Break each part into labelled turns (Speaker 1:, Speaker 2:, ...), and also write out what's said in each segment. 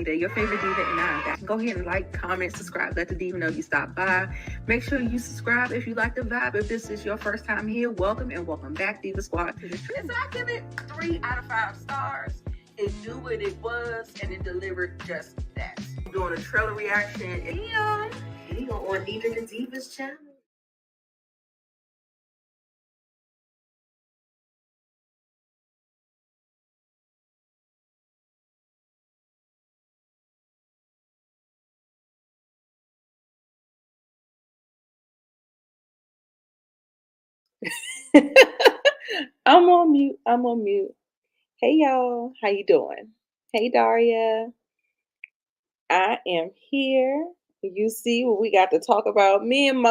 Speaker 1: Diva, your favorite diva, and I'm back. Go ahead and like, comment, subscribe. Let the diva know you stopped by. Make sure you subscribe if you like the vibe. If this is your first time here, welcome and welcome back, Diva Squad. So I give it 3 out of 5 stars. It knew what it was, and it delivered just that. I'm doing a trailer reaction. Here on Even the Divas channel. I'm on mute. I'm on mute. Hey y'all, how you doing? Hey Daria, I am here. You see what we got to talk about. Me and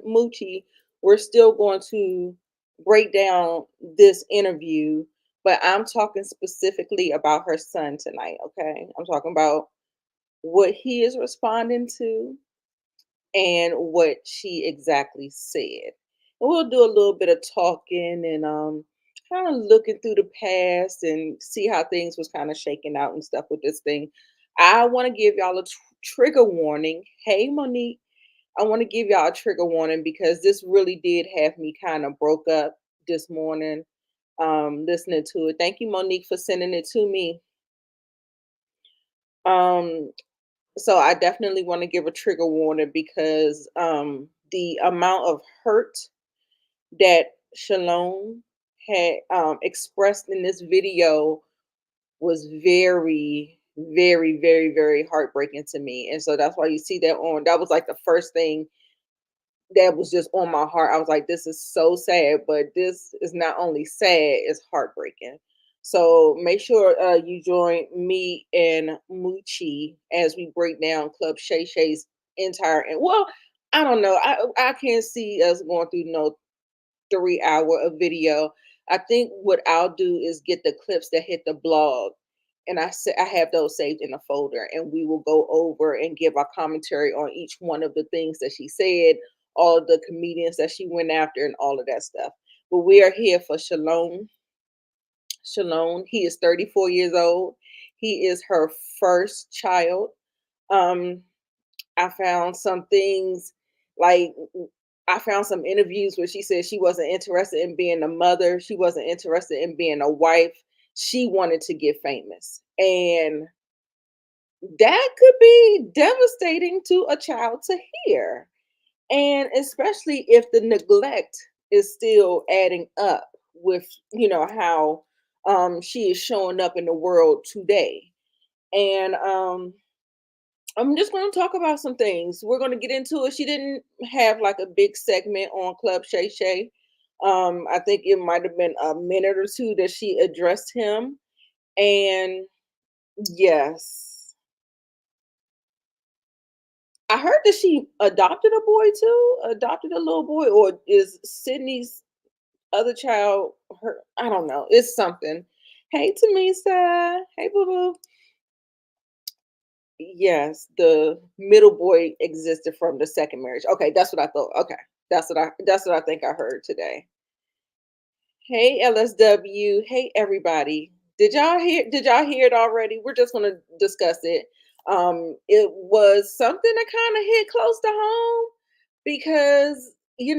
Speaker 1: Moochie, we're still going to break down this interview, but I'm talking specifically about her son tonight. Okay, I'm talking about what he is responding to and what she exactly said. And we'll do a little bit of talking and kind of looking through the past and see how things was kind of shaking out and stuff with this thing. I want to give y'all a trigger warning. Hey Monique, I want to give y'all a trigger warning because this really did have me kind of broke up this morning listening to it. Thank you Monique for sending it to me. Um so I definitely want to give a trigger warning because the amount of hurt that Shalon had expressed in this video was very, very, very, very heartbreaking to me. And so that's why you see that on. That was like the first thing that was just on my heart. I was like, this is so sad, but this is not only sad, it's heartbreaking. So make sure you join me and Moochie as we break down Club Shay Shay's entire. And well, I don't know. I can't see us going through no 3 hour of video. I think what I'll do is get the clips that hit the blog, and I have those saved in a folder, and we will go over and give our commentary on each one of the things that she said, all of the comedians that she went after, and all of that stuff. But we are here for Shalon. Shalon, he is 34 years old. He is her first child. Um, I found some things like I found some interviews where she said she wasn't interested in being a mother. She wasn't interested in being a wife. She wanted to get famous. And that could be devastating to a child to hear. And especially if the neglect is still adding up with, how she is showing up in the world today. And I'm just going to talk about some things. We're going to get into it. She didn't have like a big segment on Club Shay Shay. I think it might have been a minute or two that she addressed him. And yes, I heard that she adopted a boy too, adopted a little boy, or is Sydney's other child her? I don't know. It's something. Hey, Tamisa. Hey, boo boo. Yes, the middle boy existed from the second marriage. Okay, that's what I thought. Okay. That's what I think I heard today. Hey LSW, hey everybody. Did y'all hear it already? We're just gonna discuss it. It was something that kind of hit close to home because I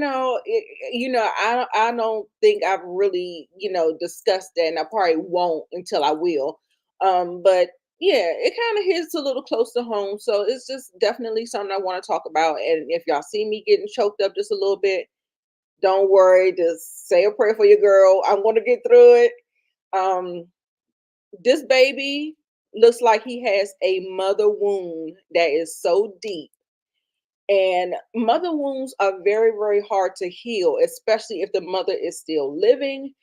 Speaker 1: don't think I've really discussed that, and I probably won't until I will. But yeah, it kind of hits a little close to home, so it's just definitely something I want to talk about. And if y'all see me getting choked up just a little bit, don't worry, just say a prayer for your girl. I'm gonna get through it. Um, this baby looks like he has a mother wound that is so deep. And mother wounds are very, very hard to heal, especially if the mother is still living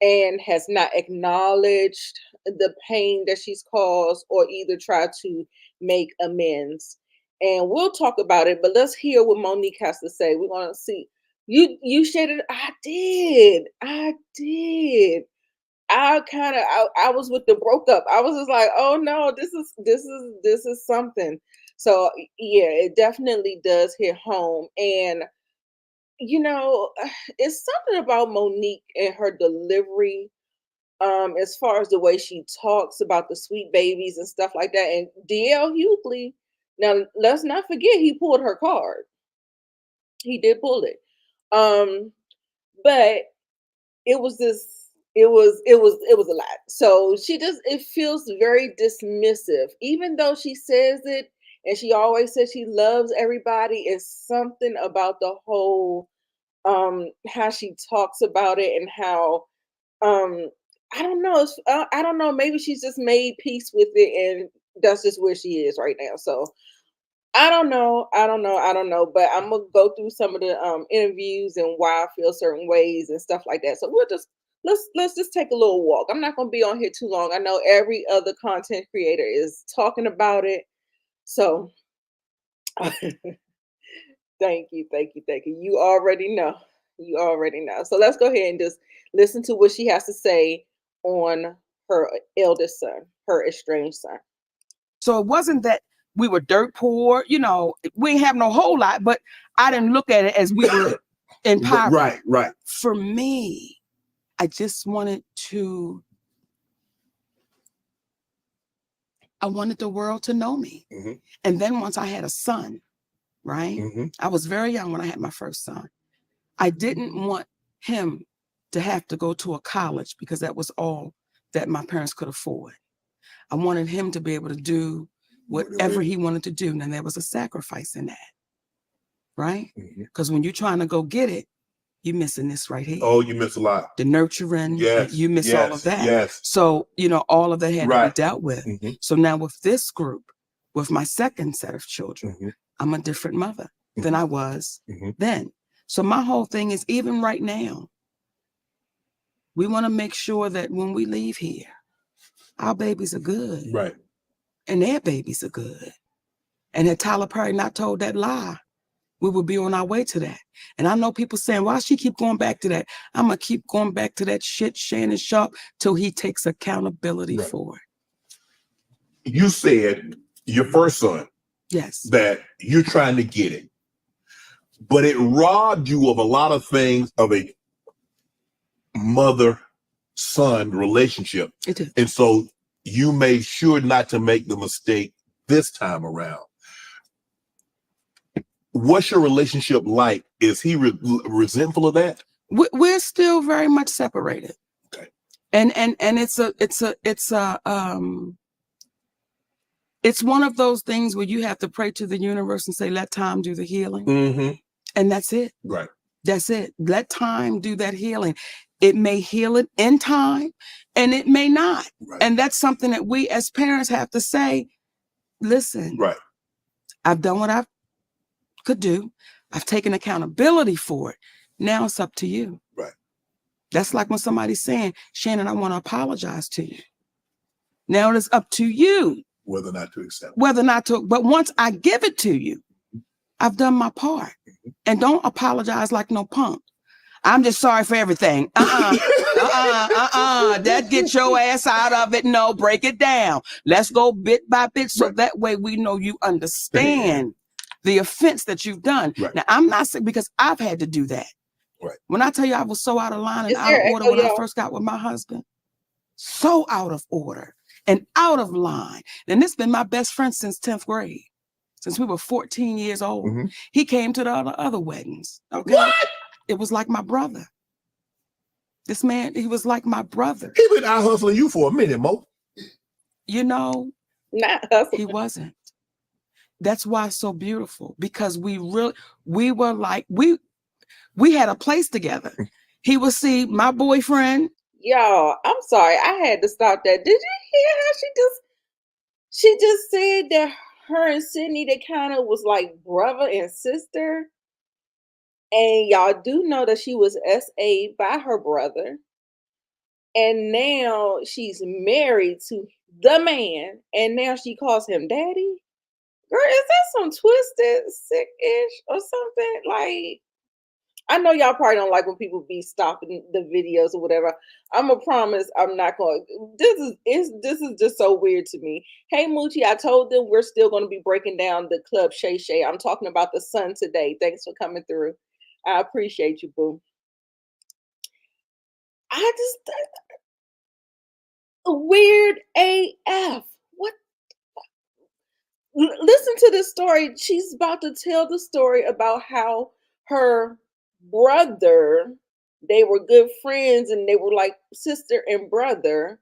Speaker 1: and has not acknowledged the pain that she's caused or either tried to make amends. And we'll talk about it, but let's hear what Monique has to say. We're gonna see. You shared it. I did. I did. I was with the broke up. I was just like, oh no, this is something. So yeah, it definitely does hit home. And you know, it's something about Monique and her delivery As far as the way she talks about the sweet babies and stuff like that. And DL Hughley, now let's not forget he pulled her card. He did pull it. Um, but it was this it was a lot. So she just it feels very dismissive, even though she says it and she always says she loves everybody. It's something about the whole how she talks about it and how um I don't know. I don't know. Maybe she's just made peace with it, and that's just where she is right now. So I don't know. I don't know. I don't know. But I'm gonna go through some of the interviews and why I feel certain ways and stuff like that. So we'll just let's just take a little walk. I'm not gonna be on here too long. I know every other content creator is talking about it. So thank you, thank you, thank you. You already know. You already know. So let's go ahead and just listen to what she has to say on her eldest son, her estranged son.
Speaker 2: So it wasn't that we were dirt poor, we didn't have no whole lot, but I didn't look at it as we were in poverty.
Speaker 3: Right.
Speaker 2: For me, I just wanted the world to know me.
Speaker 3: Mm-hmm.
Speaker 2: And then once I had a son, right?
Speaker 3: Mm-hmm.
Speaker 2: I was very young when I had my first son. I didn't want him to have to go to a college because that was all that my parents could afford. I wanted him to be able to do whatever he wanted to do. And there was a sacrifice in that, right? Because when you're trying to go get it, you're missing this right here.
Speaker 3: Oh, you miss a lot.
Speaker 2: The nurturing, you miss all of that.
Speaker 3: Yes.
Speaker 2: So, all of that had to be dealt with.
Speaker 3: Mm-hmm.
Speaker 2: So now with this group, with my second set of children, I'm a different mother than I was then. So my whole thing is, even right now, we want to make sure that when we leave here, our babies are good.
Speaker 3: Right.
Speaker 2: And their babies are good. And had Tyler Perry not told that lie, we would be on our way to that. And I know people saying, why she keep going back to that? I'm going to keep going back to that shit, Shannon Sharp, till he takes accountability for it.
Speaker 3: You said your first son.
Speaker 2: Yes.
Speaker 3: That you're trying to get it. But it robbed you of a lot of things of a mother-son relationship.
Speaker 2: It did.
Speaker 3: And so you made sure not to make the mistake this time around. What's your relationship like? Is he resentful of that?
Speaker 2: We're still very much separated.
Speaker 3: Okay.
Speaker 2: And it's one of those things where you have to pray to the universe and say, let time do the healing.
Speaker 3: Mm-hmm.
Speaker 2: And that's it.
Speaker 3: Right.
Speaker 2: That's it. Let time do that healing. It may heal it in time and it may not.
Speaker 3: Right.
Speaker 2: And that's something that we as parents have to say, listen,
Speaker 3: right.
Speaker 2: I've done what I could do. I've taken accountability for it. Now it's up to you.
Speaker 3: Right.
Speaker 2: That's like when somebody's saying, Shannon, I want to apologize to you. Now it is up to you.
Speaker 3: Whether or not to accept it.
Speaker 2: Whether or not to, but once I give it to you, I've done my part. And don't apologize like no punk. I'm just sorry for everything. That gets your ass out of it. No, break it down. Let's go bit by bit so that way we know you understand the offense that you've done.
Speaker 3: Right.
Speaker 2: Now, I'm not saying because I've had to do that.
Speaker 3: Right.
Speaker 2: When I tell you I was so out of line and out of order when I first got with my husband, so out of order and out of line. And this has been my best friend since 10th grade. Since we were 14 years old.
Speaker 3: Mm-hmm.
Speaker 2: He came to the other weddings. Okay.
Speaker 3: What?
Speaker 2: It was like my brother. This man, he was like my brother.
Speaker 3: He been out hustling you for a minute, Mo.
Speaker 2: Not
Speaker 1: hustling.
Speaker 2: He wasn't. That's why it's so beautiful. Because we were like, we had a place together. He would see my boyfriend.
Speaker 1: Y'all, I'm sorry. I had to stop that. Did you hear how she just said that her and Sydney, they kind of was like brother and sister. And y'all do know that she was SA'd by her brother. And now she's married to the man. And now she calls him daddy. Girl, is that some twisted, sick-ish or something? Like, I know y'all probably don't like when people be stopping the videos or whatever. I'm gonna promise I'm not going. This is just so weird to me. Hey Moochie, I told them we're still going to be breaking down the club Shay. I'm talking about the sun today. Thanks for coming through. I appreciate you, boo. Weird AF. What? Listen to this story. She's about to tell the story about how her brother, they were good friends and they were like sister and brother.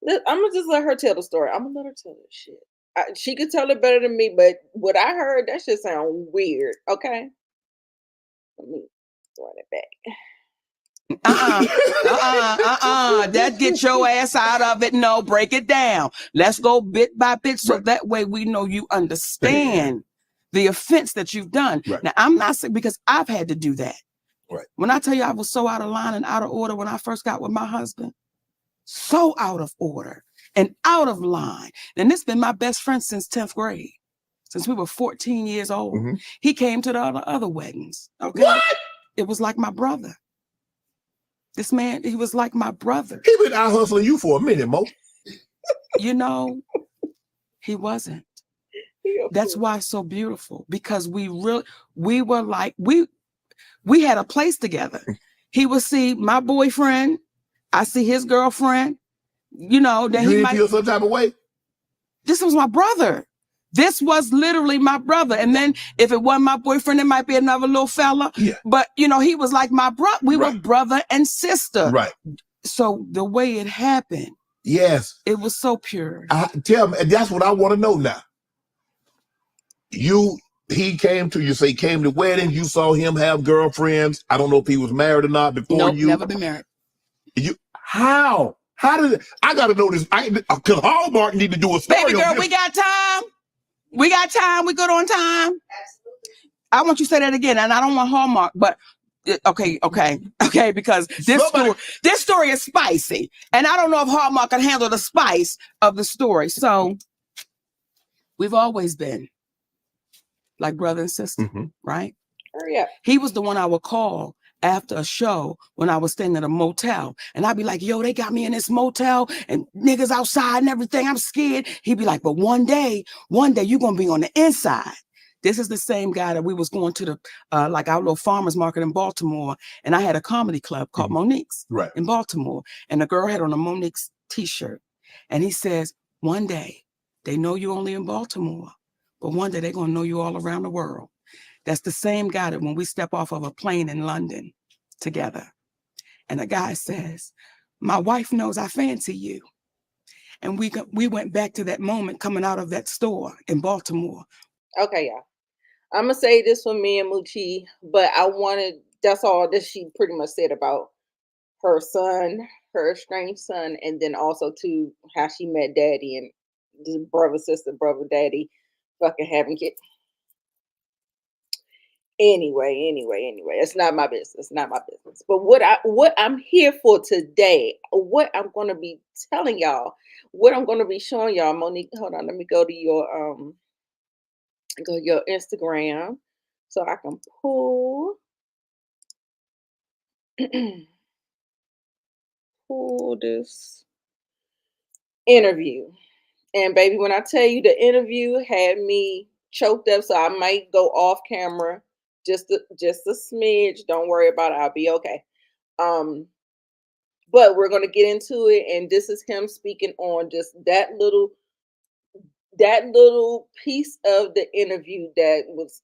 Speaker 1: I'm gonna just let her tell the story. I'm gonna let her tell this shit. She could tell it better than me, but what I heard, that shit sound weird. Okay, let me run it back.
Speaker 2: That get your ass out of it. No, break it down. Let's go bit by bit so that way we know you understand the offense that you've done. Now, I'm not saying, because I've had to do that. When I tell you I was so out of line and out of order when I first got with my husband, so out of order and out of line. And this has been my best friend since 10th grade, since we were 14 years old. He came to the other weddings. Okay. What? It was like my brother. This man, he was like my brother.
Speaker 3: He been out hustling you for a minute, Mo.
Speaker 2: You know, he wasn't. That's why it's so beautiful, because we were like, we had a place together. He would see my boyfriend, I see his girlfriend, you know, then
Speaker 3: you
Speaker 2: he
Speaker 3: didn't
Speaker 2: might
Speaker 3: feel some type of way.
Speaker 2: This was my brother. This was literally my brother. And then if it wasn't my boyfriend, it might be another little fella.
Speaker 3: Yeah.
Speaker 2: But you know, he was like my brother. We were brother and sister.
Speaker 3: Right.
Speaker 2: So the way it happened,
Speaker 3: yes,
Speaker 2: it was so pure.
Speaker 3: Tell me, and that's what I want to know now. He came to, you say, came to wedding. You saw him have girlfriends. I don't know if he was married or not before you.
Speaker 2: Never been married.
Speaker 3: How did it? I got to know this. Because Hallmark need to do a story.
Speaker 2: Baby girl, we got time. We got time. We good on time. Absolutely. I want you to say that again, and I don't want Hallmark, but okay, because this story is spicy, and I don't know if Hallmark can handle the spice of the story. So we've always been like brother and sister, right?
Speaker 1: Hurry up.
Speaker 2: He was the one I would call after a show when I was staying at a motel, and I'd be like, yo, they got me in this motel and niggas outside and everything. I'm scared. He'd be like, but one day you're gonna be on the inside. This is the same guy that we was going to the like our little farmers market in Baltimore, and I had a comedy club called Monique's in Baltimore, and the girl had on a Monique's t-shirt, and he says, one day they know you only in Baltimore, but one day they're gonna know you all around the world. That's the same guy that when we step off of a plane in London together, and the guy says, my wife knows I fancy you. And we went back to that moment coming out of that store in Baltimore.
Speaker 1: Okay, y'all. I'm going to say this for me and Moochie, but that's all that she pretty much said about her son, her estranged son, and then also to how she met daddy and the brother, sister, brother, daddy, fucking having kids. Anyway, it's not my business. Not my business. But what I'm here for today, what I'm gonna be telling y'all, what I'm gonna be showing y'all, Monique. Hold on, let me go to your Instagram so I can pull pull this interview. And baby, when I tell you the interview had me choked up, so I might go off camera just a smidge. Don't worry about it. I'll be okay. But we're gonna get into it, and this is him speaking on just that little piece of the interview that was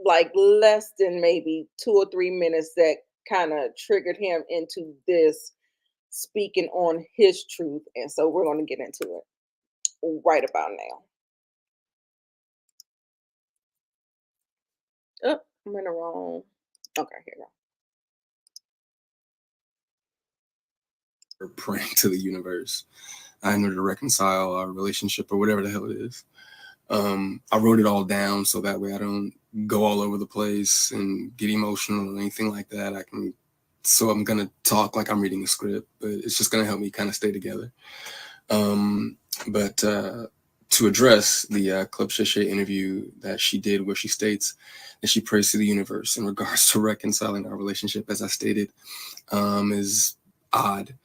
Speaker 1: like less than maybe 2 or 3 minutes that kind of triggered him into this speaking on his truth. And so we're going to get into it right about now. Oh, I'm in the wrong. Okay, here we go.
Speaker 4: Or praying to the universe in order to reconcile our relationship or whatever the hell it is. I wrote it all down so that way I don't go all over the place and get emotional or anything like that. So I'm going to talk like I'm reading a script, but it's just going to help me kind of stay together. But to address the Club Shay interview that she did, where she states that she prays to the universe in regards to reconciling our relationship, as I stated, is odd.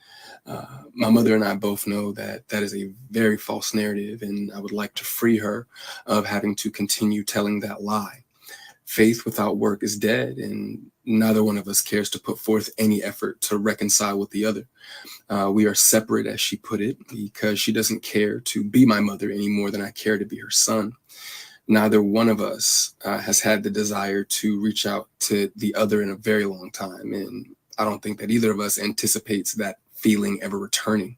Speaker 4: My mother and I both know that that is a very false narrative, and I would like to free her of having to continue telling that lie. Faith without work is dead, and neither one of us cares to put forth any effort to reconcile with the other. We are separate, as she put it, because she doesn't care to be my mother any more than I care to be her son. Neither one of us has had the desire to reach out to the other in a very long time. And I don't think that either of us anticipates that feeling ever returning.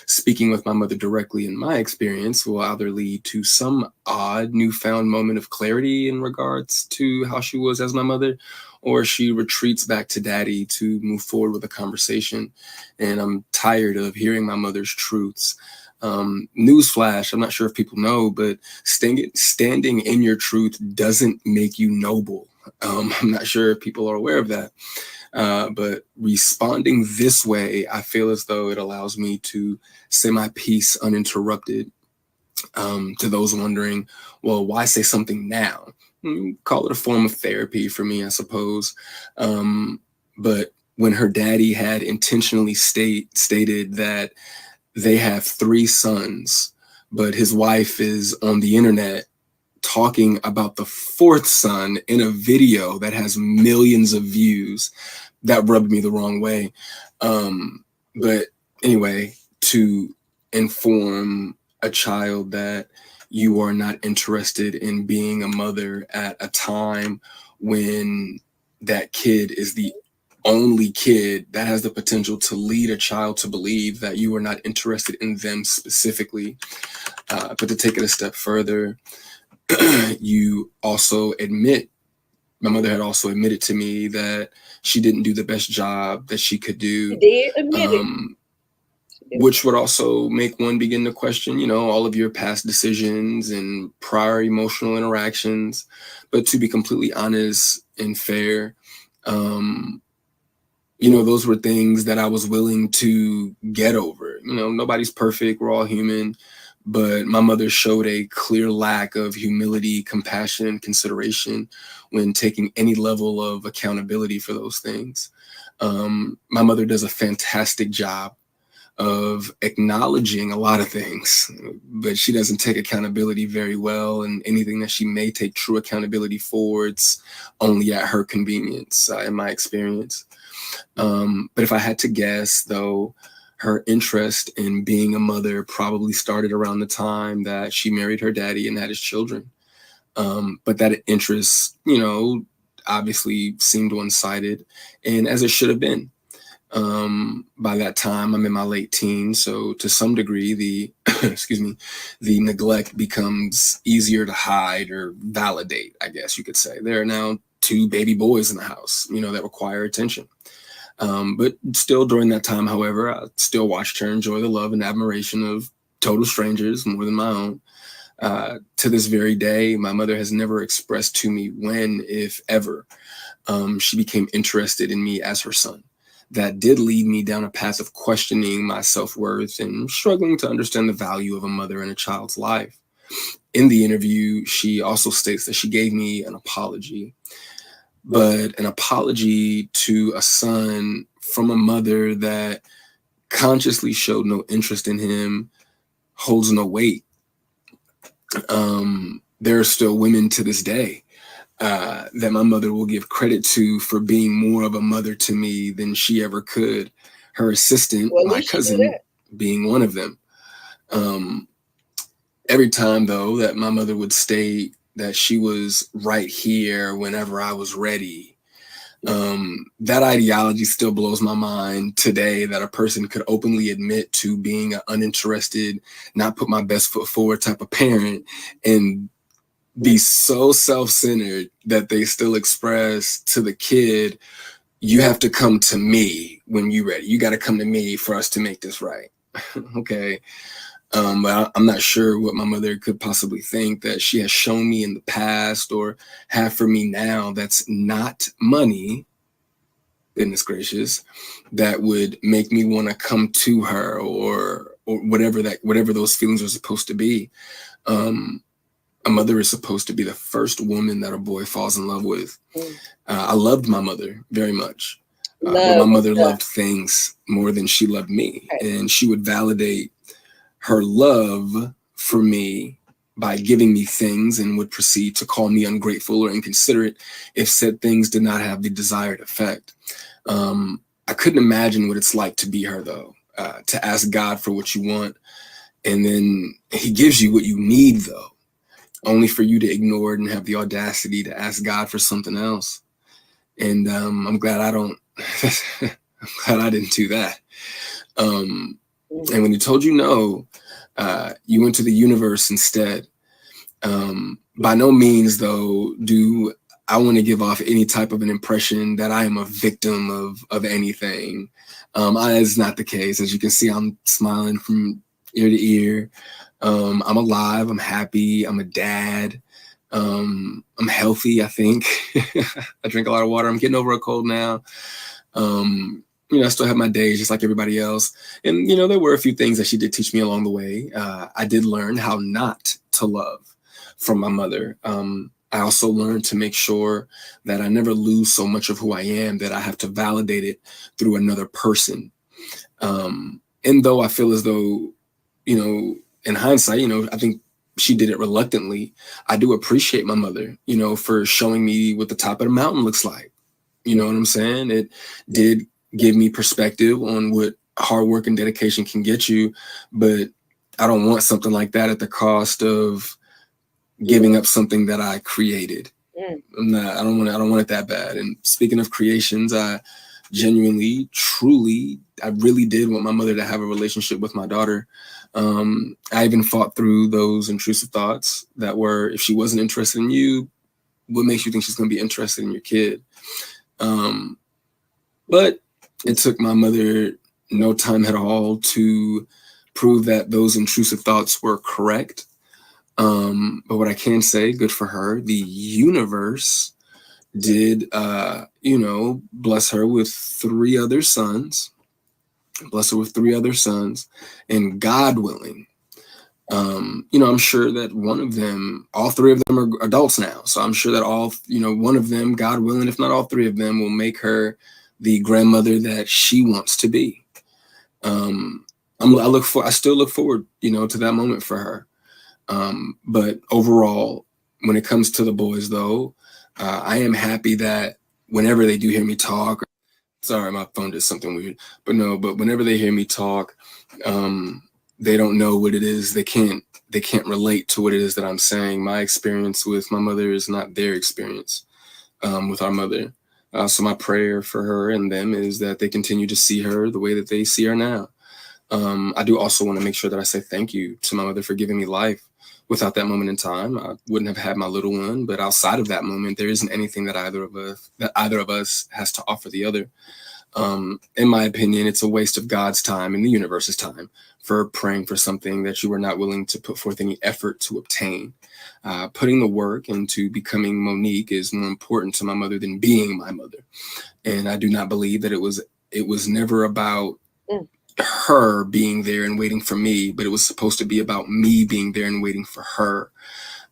Speaker 4: Speaking with my mother directly, in my experience, will either lead to some odd newfound moment of clarity in regards to how she was as my mother, or she retreats back to daddy to move forward with a conversation. And I'm tired of hearing my mother's truths. Newsflash, I'm not sure if people know, but standing in your truth doesn't make you noble. I'm not sure if people are aware of that. But responding this way, I feel as though it allows me to say my piece uninterrupted. To those wondering, well, why say something now? Call it a form of therapy for me, I suppose. But when her daddy had intentionally stated that they have 3 sons, but his wife is on the internet talking about the 4th son in a video that has millions of views, that rubbed me the wrong way. But anyway, to inform a child that you are not interested in being a mother at a time when that kid is the only kid that has the potential to lead a child to believe that you are not interested in them specifically. But to take it a step further, you also admit, my mother had also admitted to me that she didn't do the best job that she could do.
Speaker 1: She did admit it.
Speaker 4: Which would also make one begin to question, all of your past decisions and prior emotional interactions. But to be completely honest and fair, those were things that I was willing to get over. Nobody's perfect. We're all human. But my mother showed a clear lack of humility, compassion, and consideration when taking any level of accountability for those things. My mother does a fantastic job of acknowledging a lot of things, but she doesn't take accountability very well. And anything that she may take true accountability for, it's only at her convenience, in my experience. But if I had to guess, though, her interest in being a mother probably started around the time that she married her daddy and had his children. But that interest, obviously seemed one-sided, and as it should have been. By that time, I'm in my late teens, so to some degree, the the neglect becomes easier to hide or validate, I guess you could say. There are now 2 baby boys in the house, that require attention. But still during that time, however, I still watched her enjoy the love and admiration of total strangers more than my own. To this very day, my mother has never expressed to me when, if ever, she became interested in me as her son. That did lead me down a path of questioning my self-worth and struggling to understand the value of a mother in a child's life. In the interview, she also states that she gave me an apology, but an apology to a son from a mother that consciously showed no interest in him holds no weight. There are still women to this day that my mother will give credit to for being more of a mother to me than she ever could. Her assistant, my cousin, being one of them. Every time, though, that my mother would state that she was right here whenever I was ready, that ideology still blows my mind today, that a person could openly admit to being an uninterested, not put my best foot forward type of parent and be so self-centered that they still express to the kid, you have to come to me when you're ready. You got to come to me for us to make this right. Okay. But I'm not sure what my mother could possibly think that she has shown me in the past or have for me now that's not money, goodness gracious, that would make me want to come to her or whatever those feelings are supposed to be. A mother is supposed to be the first woman that a boy falls in love with. I loved my mother very much. But my mother loved things more than she loved me. And she would validate her love for me by giving me things and would proceed to call me ungrateful or inconsiderate if said things did not have the desired effect. I couldn't imagine what it's like to be her, though, to ask God for what you want, and then he gives you what you need, though, only for you to ignore it and have the audacity to ask God for something else. And I'm glad I don't, I'm glad I didn't do that. And when he told you no, you went to the universe instead. By no means, though, do I want to give off any type of an impression that I am a victim of anything. That's not the case. As you can see, I'm smiling from ear to ear. I'm alive. I'm happy. I'm a dad. I'm healthy, I think. I drink a lot of water. I'm getting over a cold now. I still have my days just like everybody else. And, there were a few things that she did teach me along the way. I did learn how not to love from my mother. I also learned to make sure that I never lose so much of who I am that I have to validate it through another person. And though I feel as though, in hindsight, I think she did it reluctantly, I do appreciate my mother, for showing me what the top of the mountain looks like. You know what I'm saying? It did give me perspective on what hard work and dedication can get you, but I don't want something like that at the cost of giving up something that I created. I don't want it that bad. And speaking of creations, I genuinely, truly, I really did want my mother to have a relationship with my daughter. I even fought through those intrusive thoughts that were, if she wasn't interested in you, what makes you think she's going to be interested in your kid? But it took my mother no time at all to prove that those intrusive thoughts were correct. But what I can say, good for her, the universe did, bless her with three other sons, and God willing, I'm sure that all three of them are adults now. So I'm sure that one of them, God willing, if not all three of them, will make her the grandmother that she wants to be. I still look forward, to that moment for her. But overall, when it comes to the boys, though, I am happy that whenever they do hear me talk, sorry, my phone did something weird, but whenever they hear me talk, they don't know what it is. They can't relate to what it is that I'm saying. My experience with my mother is not their experience with our mother. So my prayer for her and them is that they continue to see her the way that they see her now. I do also want to make sure that I say thank you to my mother for giving me life. Without that moment in time, I wouldn't have had my little one. But outside of that moment, there isn't anything that either of us has to offer the other. In my opinion, it's a waste of God's time and the universe's time for praying for something that you were not willing to put forth any effort to obtain. Putting the work into becoming Monique is more important to my mother than being my mother. And I do not believe that it was never about her being there and waiting for me, but it was supposed to be about me being there and waiting for her.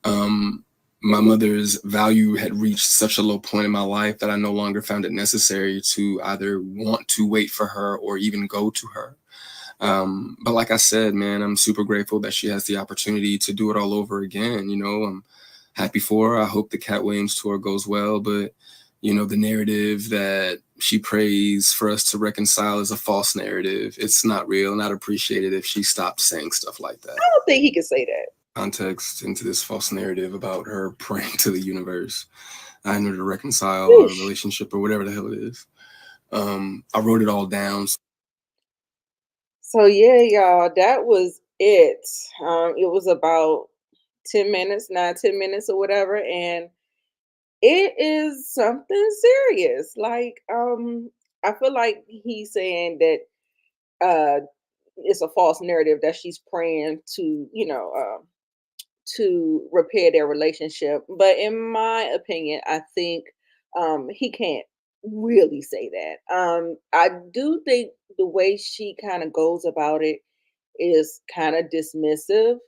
Speaker 4: My mother's value had reached such a low point in my life that I no longer found it necessary to either want to wait for her or even go to her. But like I said, man, I'm super grateful that she has the opportunity to do it all over again. I'm happy for her. I hope the Cat Williams tour goes well, but the narrative that she prays for us to reconcile is a false narrative. It's not real, and I'd appreciate it if she stopped saying stuff like that.
Speaker 1: I don't think he can say that.
Speaker 4: Context into this false narrative about her praying to the universe. I know to reconcile our relationship or whatever the hell it is. I wrote it all down.
Speaker 1: So yeah, y'all, that was it. It was about 10 minutes, 10 minutes or whatever, and it is something serious. Like, I feel like he's saying that it's a false narrative that she's praying to, to repair their relationship. But in my opinion, I think he can't really say that. I do think the way she kind of goes about it is kind of dismissive.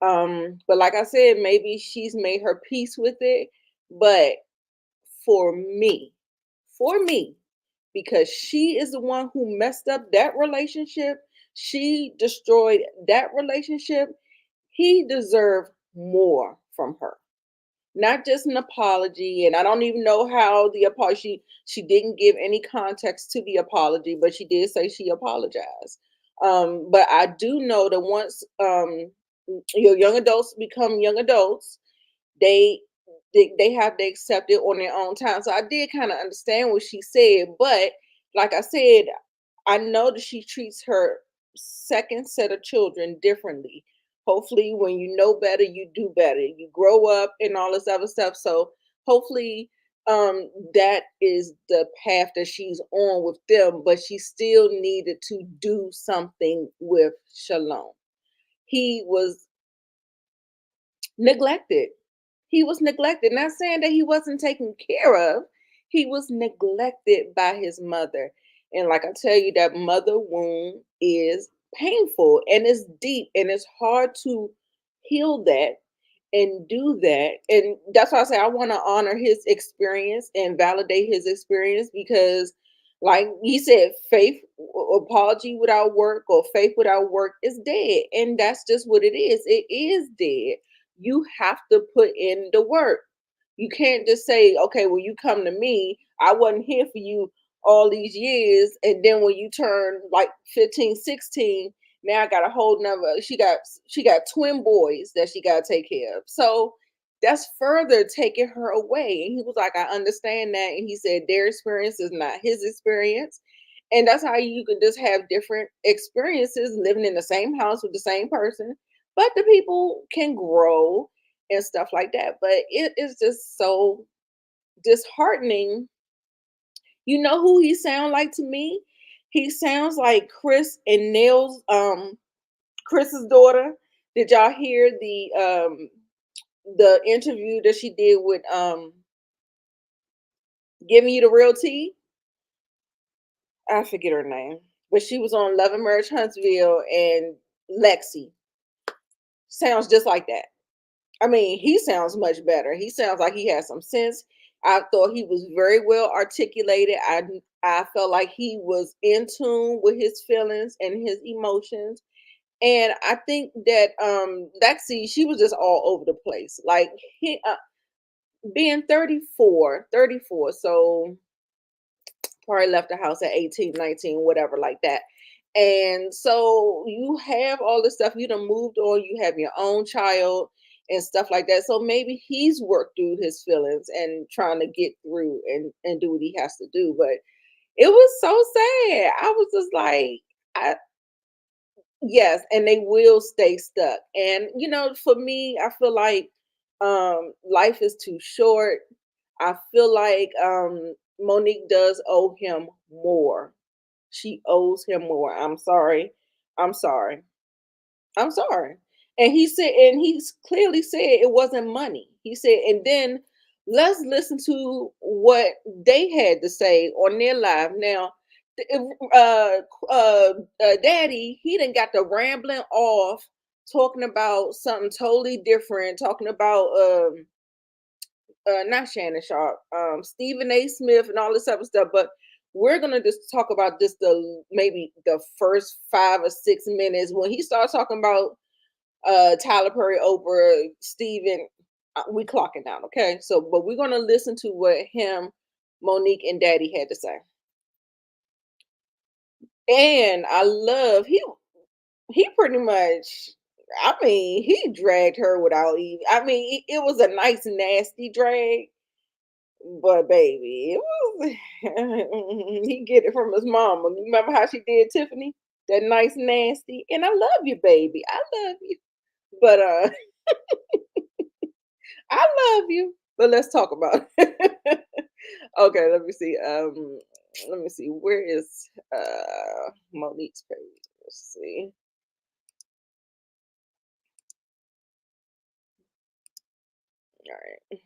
Speaker 1: But like I said, maybe she's made her peace with it. But for me, for me, because she is the one who messed up that relationship, she destroyed that relationship. He deserved more from her. Not just an apology, and I don't even know how the apology. She didn't give any context to the apology, but she did say she apologized. But I do know that once your young adults become young adults, they they have to accept it on their own time. So I did kind of understand what she said, but like I said, I know that she treats her second set of children differently. Hopefully, when you know better, you do better. You grow up and all this other stuff. So hopefully, that is the path that she's on with them. But she still needed to do something with Shalom. He was neglected. He was neglected. Not saying that he wasn't taken care of. He was neglected by his mother. And like I tell you, that mother wound is painful and it's deep and it's hard to heal that and do that. And that's why I say I want to honor his experience and validate his experience because, like he said, faith, apology without work or faith without work is dead. And that's just what it is. It is dead. You have to put in the work. You can't just say, okay, well, you come to me. I wasn't here for you all these years. And then when you turn like 15, 16, now I got a whole nother. She got twin boys that she got to take care of. So that's further taking her away. And he was like, I understand that. And he said their experience is not his experience. And that's how you could just have different experiences living in the same house with the same person. But the people can grow and stuff like that. But it is just so disheartening. You know who he sounds like to me? He sounds like Chris and Nell's Chris's daughter. Did y'all hear the interview that she did with Giving You the Real Tea? I forget her name. But she was on Love and Marriage Huntsville and Lexi. Sounds just like that. I mean, he sounds much better. He sounds like he has some sense. I thought he was very well articulated. I felt like he was in tune with his feelings and his emotions. And I think that Lexi, she was just all over the place. Like he being 34, so probably left the house at 18, 19, whatever like that. And so you have all this stuff, you done moved on, you have your own child and stuff like that. So maybe he's worked through his feelings and trying to get through and do what he has to do. But it was so sad. I was just like, yes, and they will stay stuck. And for me, I feel like life is too short. I feel like Monique does owe him more. She owes him more. I'm sorry. I'm sorry. I'm sorry. And he's clearly said it wasn't money. He said, and then let's listen to what they had to say on their live. Now, Daddy, he done got the rambling off, talking about something totally different, talking about not Shannon Sharp, Stephen A. Smith, and all this other stuff. But we're gonna just talk about just maybe the first 5 or 6 minutes when he starts talking about Tyler Perry, Oprah, Stephen. We clocking down, okay? So, but we're gonna listen to what him, Monique, and Daddy had to say. And I love he pretty much. I mean, he dragged her without even. I mean, it was a nice, nasty drag. But baby, it was he get it from his mama. You remember how she did Tiffany? That nice nasty. And I love you, baby. I love you. But I love you. But let's talk about it. Okay, let me see. Let me see. Where is Monique's page? Let's see. All right.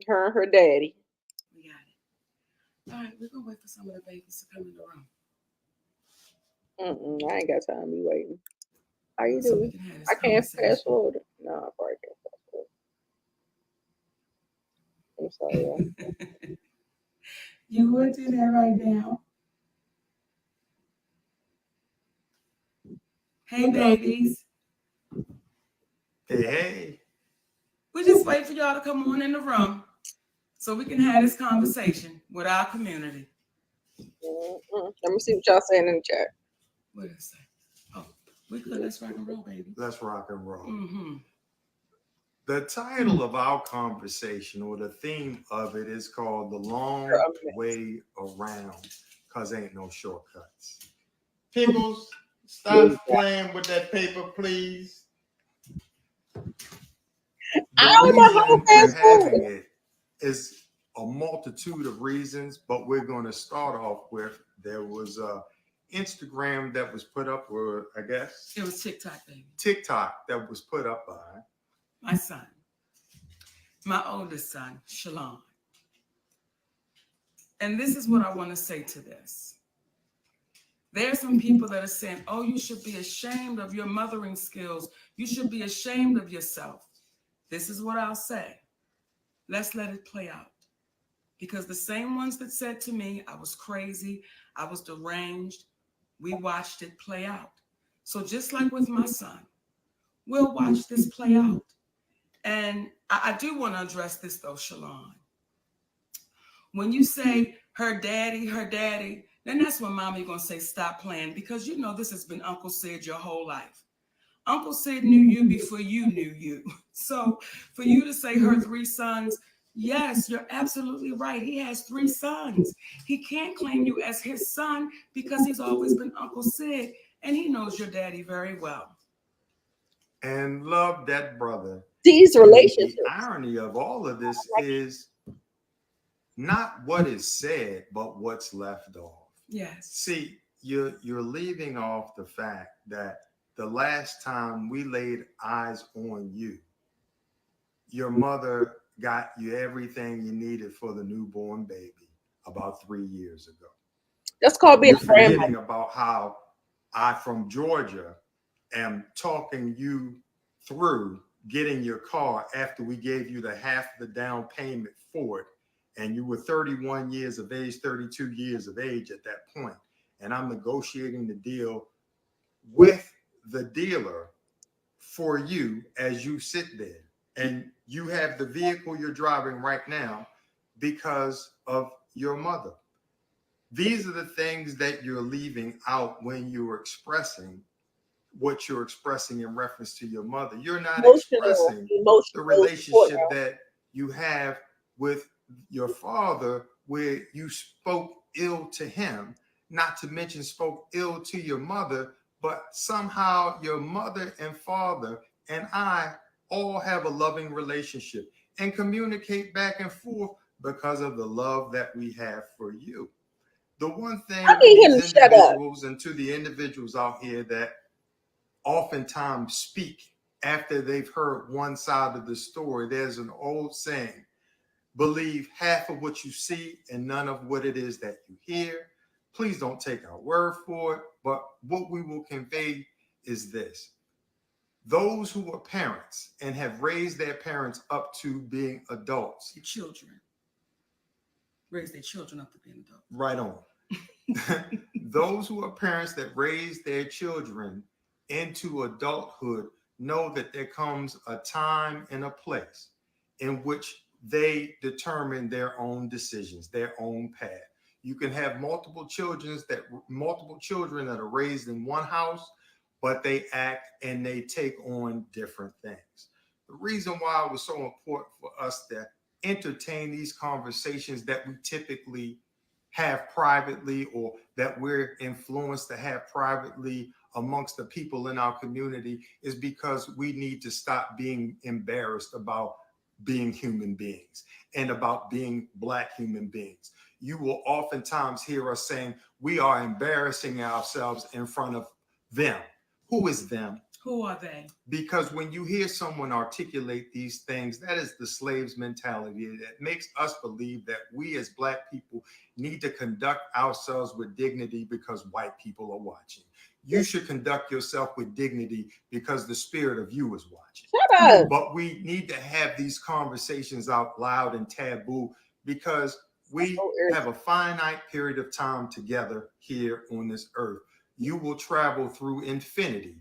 Speaker 1: Her and her daddy.
Speaker 2: We got it. All right, we're gonna wait for some of the babies to come in the room.
Speaker 1: I ain't got time to be waiting. How you
Speaker 2: So we
Speaker 1: doing?
Speaker 2: can have this
Speaker 1: I can't fast
Speaker 2: conversation.
Speaker 1: forward. No, I probably can't fast forward. I'm sorry. Y'all.
Speaker 2: You would do that right now. Hey, babies.
Speaker 5: Hey.
Speaker 2: We just wait for y'all to come on in the room so we can have this conversation with our community.
Speaker 1: Let me see what y'all saying in the chat.
Speaker 2: What is that? Oh, we good. Let's rock and roll, baby.
Speaker 5: Let's rock and roll.
Speaker 2: Mm-hmm.
Speaker 5: The title of our conversation, or the theme of it, is called The Long Way Around, because ain't no shortcuts. Pickles, stop playing with that paper, please.
Speaker 1: I don't know how fast
Speaker 5: having it is a multitude of reasons, but we're going to start off with, there was a Instagram that was put up, or I guess
Speaker 2: it was TikTok, baby.
Speaker 5: TikTok that was put up by
Speaker 2: my son, my oldest son, Shalon. And this is what I want to say to this. There are some people that are saying, oh, you should be ashamed of your mothering skills. You should be ashamed of yourself. This is what I'll say. Let's let it play out. Because the same ones that said to me, I was crazy, I was deranged, we watched it play out. So just like with my son, we'll watch this play out. And I do want to address this though, Shalon. When you say her daddy, then that's when mommy going to say, stop playing, because you know this has been Uncle Sid your whole life. Uncle Sid knew you before you knew you. So for you to say her 3 sons, yes, you're absolutely right. He has 3 sons. He can't claim you as his son because he's always been Uncle Sid, and he knows your daddy very well.
Speaker 5: And love that brother.
Speaker 1: These relationships.
Speaker 5: The irony of all of this is not what is said, but what's left off.
Speaker 2: Yes.
Speaker 5: See, you're leaving off the fact that the last time we laid eyes on you, your mother got you everything you needed for the newborn baby about 3 years ago.
Speaker 1: That's called being
Speaker 5: forgetting about how I, from Georgia, am talking you through getting your car after we gave you the half the down payment for it. And you were 31 years of age, 32 years of age at that point. And I'm negotiating the deal with the dealer for you as you sit there. And you have the vehicle you're driving right now because of your mother. These are the things that you're leaving out when you're expressing what you're expressing in reference to your mother. You're not expressing the relationship that you have with your father, where you spoke ill to him, not to mention spoke ill to your mother, but somehow your mother and father and I all have a loving relationship and communicate back and forth because of the love that we have for you. The one thing these individuals, and to the individuals out here that oftentimes speak after they've heard one side of the story, there's an old saying, believe half of what you see and none of what it is that you hear. Please don't take our word for it, but what we will convey is this. Those who are parents and have raised their parents up to being adults.
Speaker 2: Your children. Raise their children up to being adults.
Speaker 5: Right on. Those who are parents that raise their children into adulthood know that there comes a time and a place in which they determine their own decisions, their own path. You can have multiple children that are raised in one house, but they act and they take on different things. The reason why it was so important for us to entertain these conversations that we typically have privately, or that we're influenced to have privately amongst the people in our community, is because we need to stop being embarrassed about being human beings and about being Black human beings. You will oftentimes hear us saying we are embarrassing ourselves in front of them. Who is them?
Speaker 2: Who are they?
Speaker 5: Because when you hear someone articulate these things, that is the slave's mentality that makes us believe that we as Black people need to conduct ourselves with dignity because white people are watching. You should conduct yourself with dignity because the spirit of you is watching.
Speaker 1: Shut up.
Speaker 5: But we need to have these conversations out loud and taboo because we have a finite period of time together here on this earth. You will travel through infinity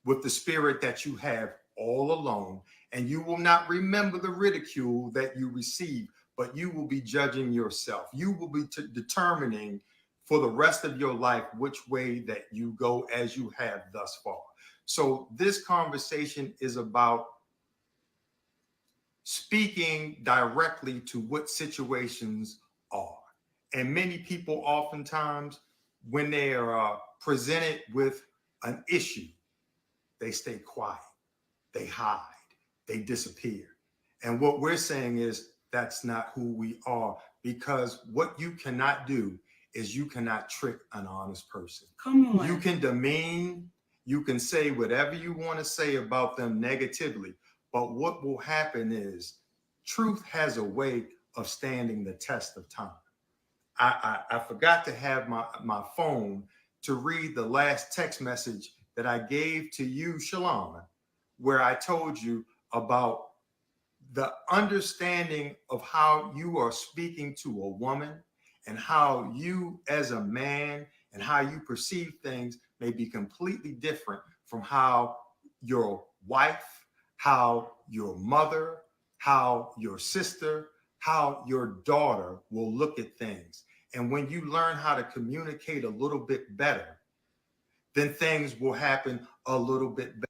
Speaker 5: with the spirit that you have all alone, and you will not remember the ridicule that you receive, but you will be judging yourself. You will be determining for the rest of your life which way that you go as you have thus far. So this conversation is about speaking directly to what situations are. And many people oftentimes, when they are presented with an issue, they stay quiet, they hide, they disappear. And what we're saying is that's not who we are, because what you cannot do is you cannot trick an honest person.
Speaker 2: Come on.
Speaker 5: You can demean, you can say whatever you want to say about them negatively, but what will happen is truth has a way of standing the test of time. I forgot to have my phone to read the last text message that I gave to you, Shalon, where I told you about the understanding of how you are speaking to a woman and how you as a man and how you perceive things may be completely different from how your wife, how your mother, how your sister, how your daughter will look at things. And when you learn how to communicate a little bit better, then things will happen a little bit better.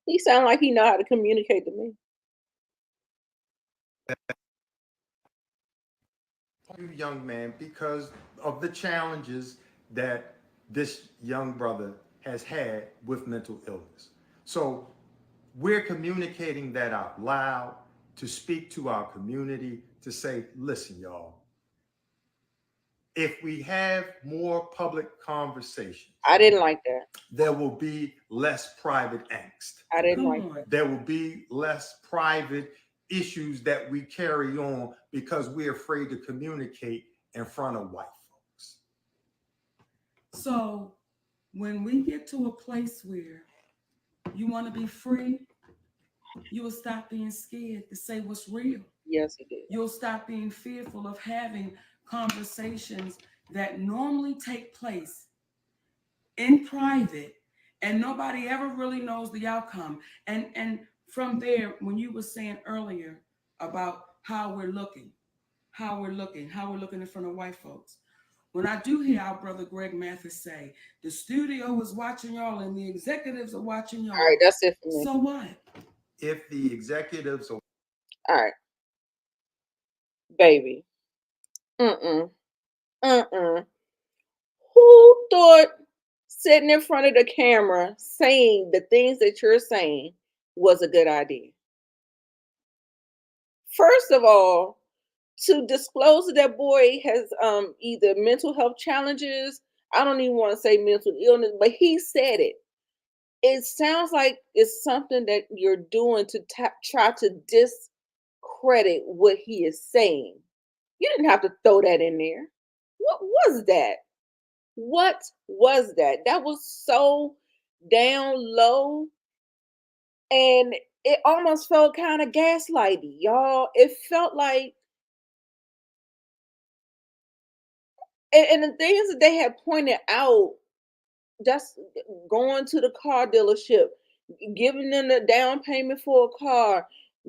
Speaker 1: He sound like he know how to communicate to me.
Speaker 5: You, young man, because of the challenges that this young brother has had with mental illness. So we're communicating that out loud to speak to our community, to say, listen, y'all, if we have more public conversations,
Speaker 1: I didn't like that.
Speaker 5: there will be less private angst.
Speaker 1: I didn't
Speaker 2: Come
Speaker 1: like
Speaker 2: on.
Speaker 1: that.
Speaker 5: There will be less private issues that we carry on because we're afraid to communicate in front of white folks.
Speaker 2: So when we get to a place where you want to be free, you will stop being scared to say what's real.
Speaker 1: Yes, he did.
Speaker 2: You'll stop being fearful of having conversations that normally take place in private and nobody ever really knows the outcome. And from there, when you were saying earlier about how we're looking in front of white folks. When I do hear our brother Greg Mathis say, the studio is watching y'all and the executives are watching y'all.
Speaker 1: All right, that's it for me.
Speaker 2: So what?
Speaker 5: If the executives are
Speaker 1: All right, baby. Who thought sitting in front of the camera saying the things that you're saying was a good idea? First of all, to disclose that that boy has either mental health challenges, I don't even want to say mental illness, but he said it. It sounds like it's something that you're doing to try to discredit what he is saying. You didn't have to throw that in there. What was that? What was that? That was so down low, and it almost felt kind of gaslighty, y'all. It felt like, and the things that they had pointed out, just going to the car dealership, giving them the down payment for a car,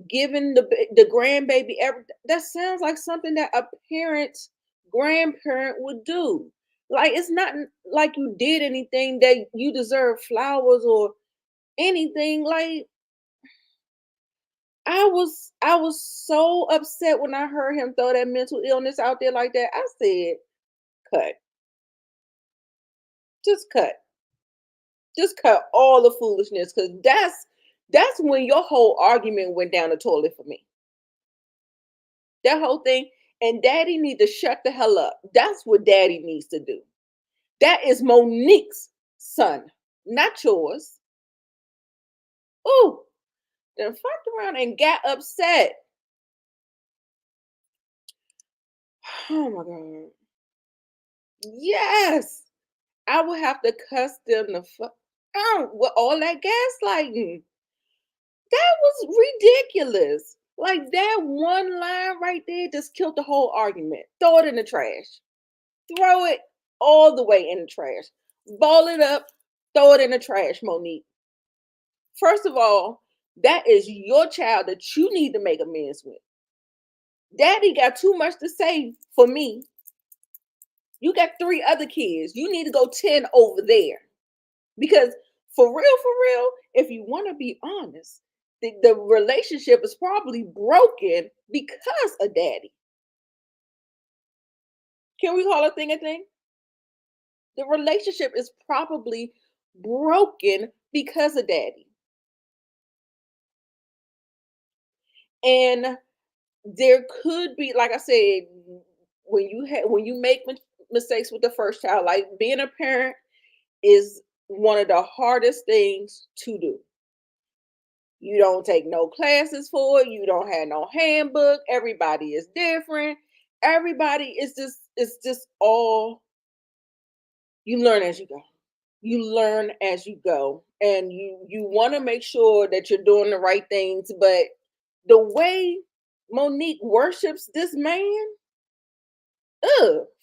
Speaker 1: giving the grandbaby everything. That sounds like something that a grandparent would do. Like, it's not like you did anything that you deserve flowers or anything. Like, I was so upset when I heard him throw that mental illness out there like that. I said, cut. Just cut. Just cut all the foolishness, because that's when your whole argument went down the toilet for me. That whole thing. And daddy need to shut the hell up. That's what daddy needs to do. That is Monique's son, not yours. Ooh, then fucked around and got upset. Oh my God. Yes. I would have to cuss them the fuck out with all that gaslighting. That was ridiculous. Like, that one line right there just killed the whole argument. Throw it in the trash. Throw it all the way in the trash. Ball it up, throw it in the trash, Monique. First of all, that is your child that you need to make amends with. Daddy got too much to say for me. You got 3 other kids. You need to go 10 over there. Because for real, if you want to be honest, the relationship is probably broken because of daddy. Can we call a thing a thing? The relationship is probably broken because of daddy. And there could be, like I said, when you make mistakes with the first child, like being a parent is one of the hardest things to do. You don't take no classes for it. You don't have no handbook. Everybody is different. Everybody is just, it's just all, you learn as you go. You learn as you go. And you want to make sure that you're doing the right things. But the way Monique worships this man,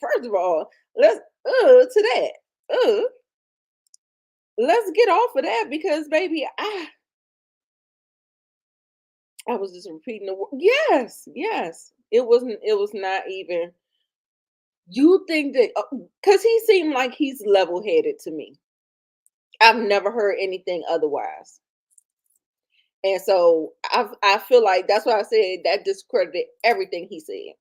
Speaker 1: first of all, let's to that. Let's get off of that because baby, I was just repeating the word. Yes, yes. It was not even. You think that because he seemed like he's level-headed to me. I've never heard anything otherwise. And so I feel like that's why I said that discredited everything he said.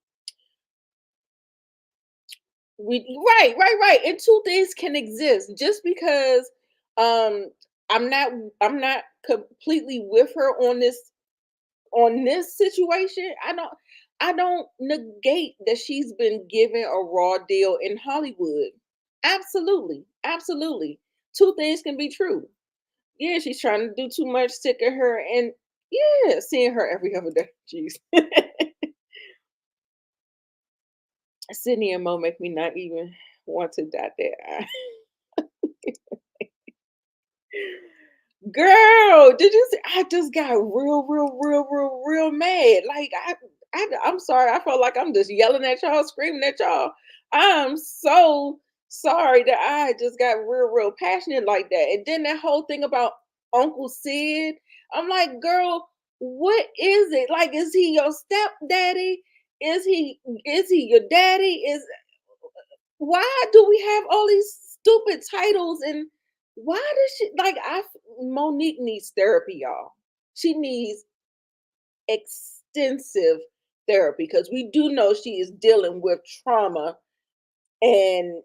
Speaker 1: Right. And two things can exist. Just because um I'm not I'm not completely with her on this situation, I don't negate that she's been given a raw deal in Hollywood. Absolutely. Two things can be true. Yeah, she's trying to do too much, sick of her, and yeah, seeing her every other day. Jeez. Sydney and Mo make me not even want to dot that I. Girl, did you see? I just got real mad. Like I'm sorry. I felt like I'm just yelling at y'all, screaming at y'all. I'm so sorry that I just got real passionate like that. And then that whole thing about Uncle Sid. I'm like, girl, what is it? Like, is he your stepdaddy? Is he your daddy? Why do we have all these stupid titles and why does she like Monique needs therapy, y'all. She needs extensive therapy because we do know she is dealing with trauma and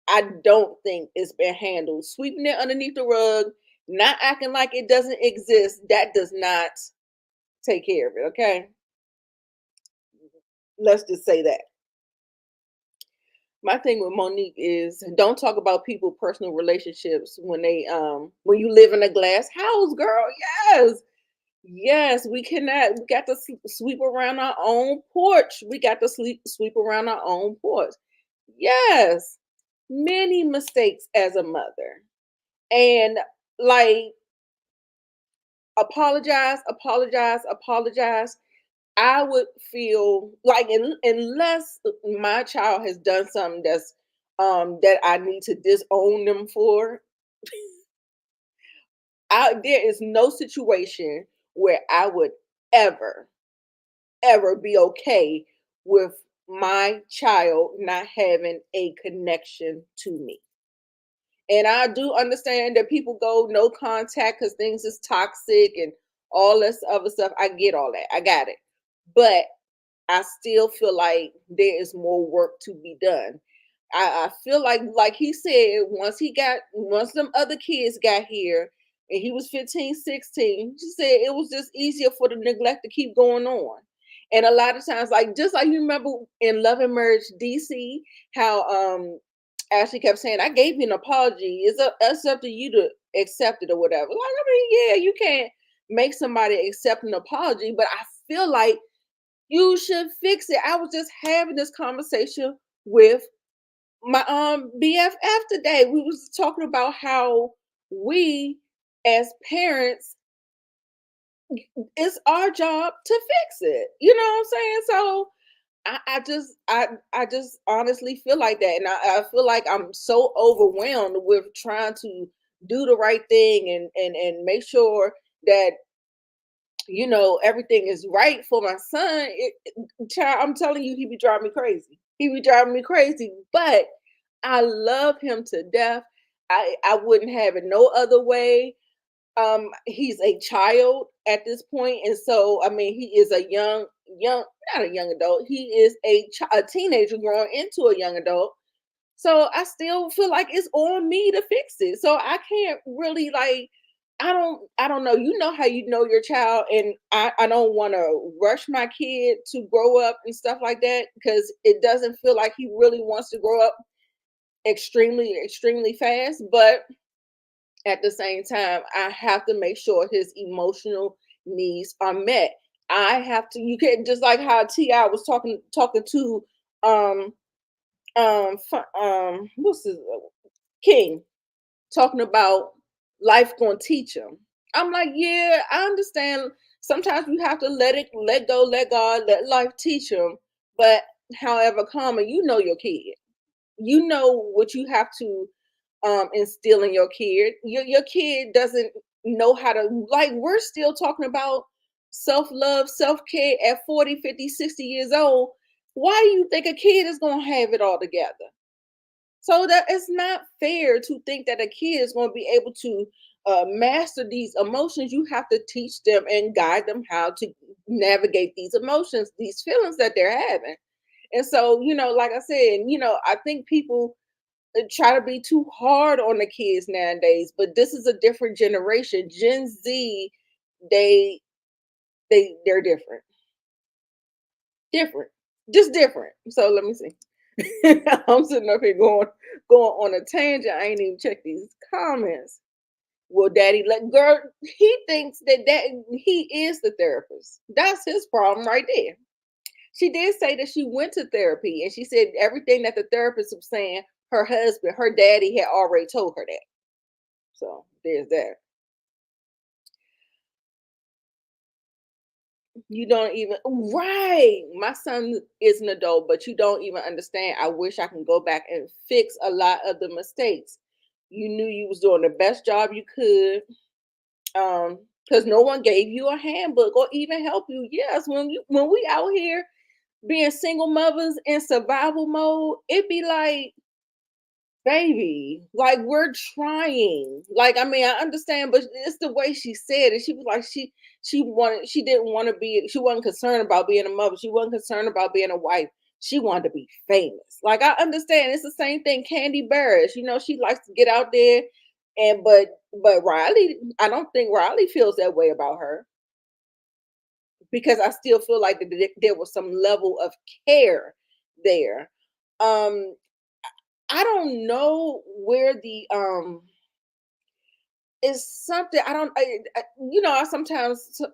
Speaker 1: I don't think it's been handled. Sweeping it underneath the rug, not acting like it doesn't exist, that does not take care of it, okay? Let's just say that. My thing with Monique is don't talk about people personal relationships when you live in a glass house, girl. Yes, we cannot. We got to sweep around our own porch. We got to sweep around our own porch. Yes, many mistakes as a mother, and like apologize. I would feel like unless my child has done something that I need to disown them for, there is no situation where I would ever be okay with my child not having a connection to me. And I do understand that people go no contact because things is toxic and all this other stuff. I get all that. I got it. But I still feel like there is more work to be done. I feel like he said, once them other kids got here and he was 15, 16, she said it was just easier for the neglect to keep going on. And a lot of times, like just like you remember in Love and Marriage DC, how Ashley kept saying, I gave you an apology. It's up to you to accept it or whatever. Like, I mean, yeah, you can't make somebody accept an apology, but I feel like you should fix it. I was just having this conversation with my BFF today. We was talking about how we as parents, it's our job to fix it. You know what I'm saying? So I just honestly feel like that. And I feel like I'm so overwhelmed with trying to do the right thing and make sure that everything is right for my son. Child, I'm telling you, he be driving me crazy. He be driving me crazy, but I love him to death. I wouldn't have it no other way. He's a child at this point, and so I mean, he is a young, not a young adult. He is a teenager growing into a young adult. So I still feel like it's on me to fix it. So I can't really like. I don't know. You know how you know your child, and I don't want to rush my kid to grow up and stuff like that because it doesn't feel like he really wants to grow up extremely fast. But at the same time, I have to make sure his emotional needs are met. I have to. You can't just like how Ti was talking to um what's his King talking about life gonna teach him. I'm like, yeah, I understand. Sometimes we have to let go, let God, let life teach him. But however, Carmen, you know your kid. You know what you have to instill in your kid. Your kid doesn't know how to like. We're still talking about self-love, self-care at 40, 50, 60 years old. Why do you think a kid is gonna have it all together? So that it's not fair to think that a kid is going to be able to master these emotions. You have to teach them and guide them how to navigate these emotions, these feelings that they're having. And so, like I said, I think people try to be too hard on the kids nowadays, but this is a different generation. Gen Z, they they're different. Different. Just different. So let me see. I'm sitting up here going on a tangent. I ain't even checked these comments. Well, daddy, let girl, he thinks that he is the therapist. That's his problem right there. She did say that she went to therapy and she said everything that the therapist was saying, her husband, her daddy had already told her that. So there's that. You don't even right. My son is an adult, but you don't even understand. I wish I can go back and fix a lot of the mistakes. You knew you was doing the best job you could. Because no one gave you a handbook or even help you. Yes, when we out here being single mothers in survival mode, it be like, baby, like we're trying. Like, I mean, I understand, but it's the way she said it. She was like, she didn't want to be, she wasn't concerned about being a mother. She wasn't concerned about being a wife. She wanted to be famous. Like, I understand. It's the same thing. Candy Barris, she likes to get out there, and but Riley, I don't think Riley feels that way about her because I still feel like there was some level of care there. Um, I don't know where the is something I don't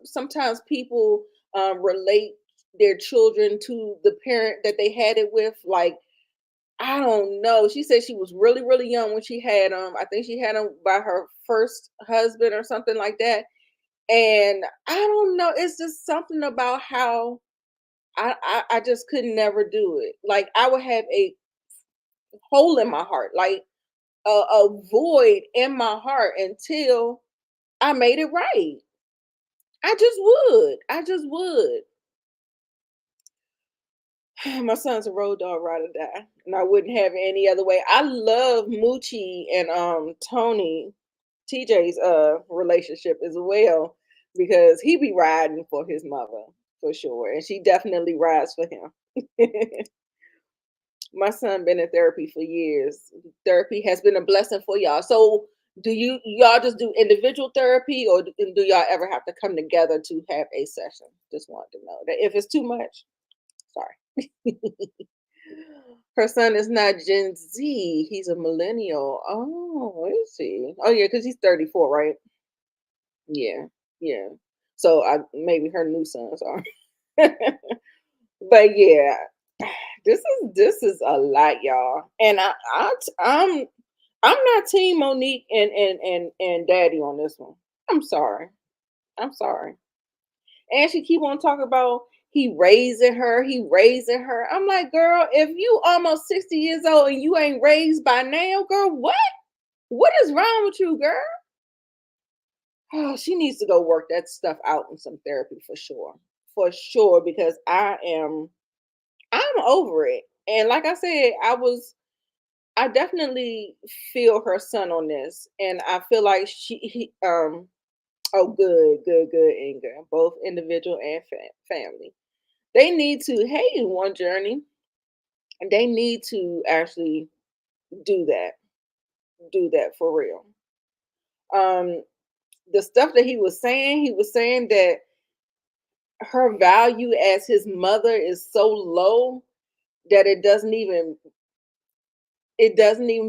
Speaker 1: sometimes people relate their children to the parent that they had it with. Like, I don't know. She said she was really young when she had I think she had him by her first husband or something like that. And I don't know. It's just something about how I just could never do it. Like, I would have a hole in my heart, like a void in my heart until I made it right. I just would. I just would. My son's a road dog, ride or die, and I wouldn't have it any other way. I love Moochie and Tony, TJ's relationship as well, because he be riding for his mother for sure, and she definitely rides for him. My son been in therapy for years. Therapy has been a blessing for y'all. So do y'all just do individual therapy, or do y'all ever have to come together to have a session? Just wanted to know that if it's too much, sorry. Her son is not Gen Z. He's a millennial. Oh, is he? Oh yeah, because he's 34, right? Yeah, yeah. So maybe her new sons are. But yeah, this is a lot, y'all. And I'm not team Monique and Daddy on this one. I'm sorry. I'm sorry. And she keep on talking about he raising her, he raising her. I'm like, girl, if you almost 60 years old and you ain't raised by now, girl, what? What is wrong with you, girl? Oh, she needs to go work that stuff out in some therapy for sure. For sure, because I'm over it. And like I said, I definitely feel her son on this. And I feel like oh good, Inga. Both individual and family. They need to, hey, one journey. They need to actually do that. Do that for real. Um, the stuff that he was saying that her value as his mother is so low that it doesn't even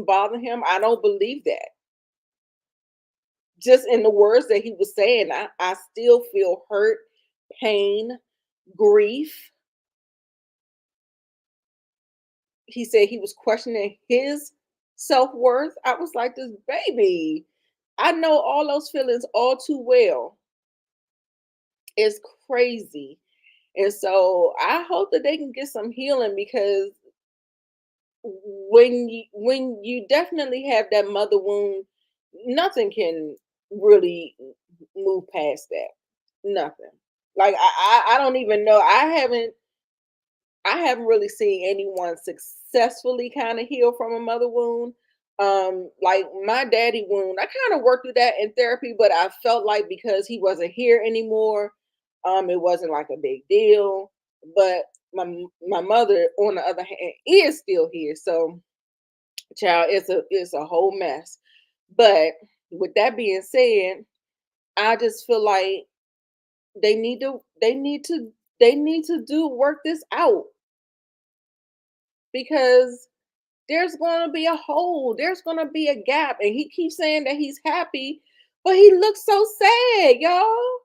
Speaker 1: bother him. I don't believe that. Just in the words that he was saying, I still feel hurt, pain, grief. He said he was questioning his self-worth. I was like, this baby, I know all those feelings all too well. It's crazy. And so I hope that they can get some healing, because when you definitely have that mother wound, nothing can really move past that. Nothing. Like I don't even know. I haven't really seen anyone successfully kind of heal from a mother wound. Like my daddy wound, I kind of worked with that in therapy, but I felt like because he wasn't here anymore, it wasn't like a big deal. But my mother, on the other hand, is still here. So, child, it's a whole mess. But with that being said, I just feel like they need to they need to they need to do work this out, because there's going to be a hole, there's going to be a gap. And he keeps saying that he's happy, but he looks so sad, y'all.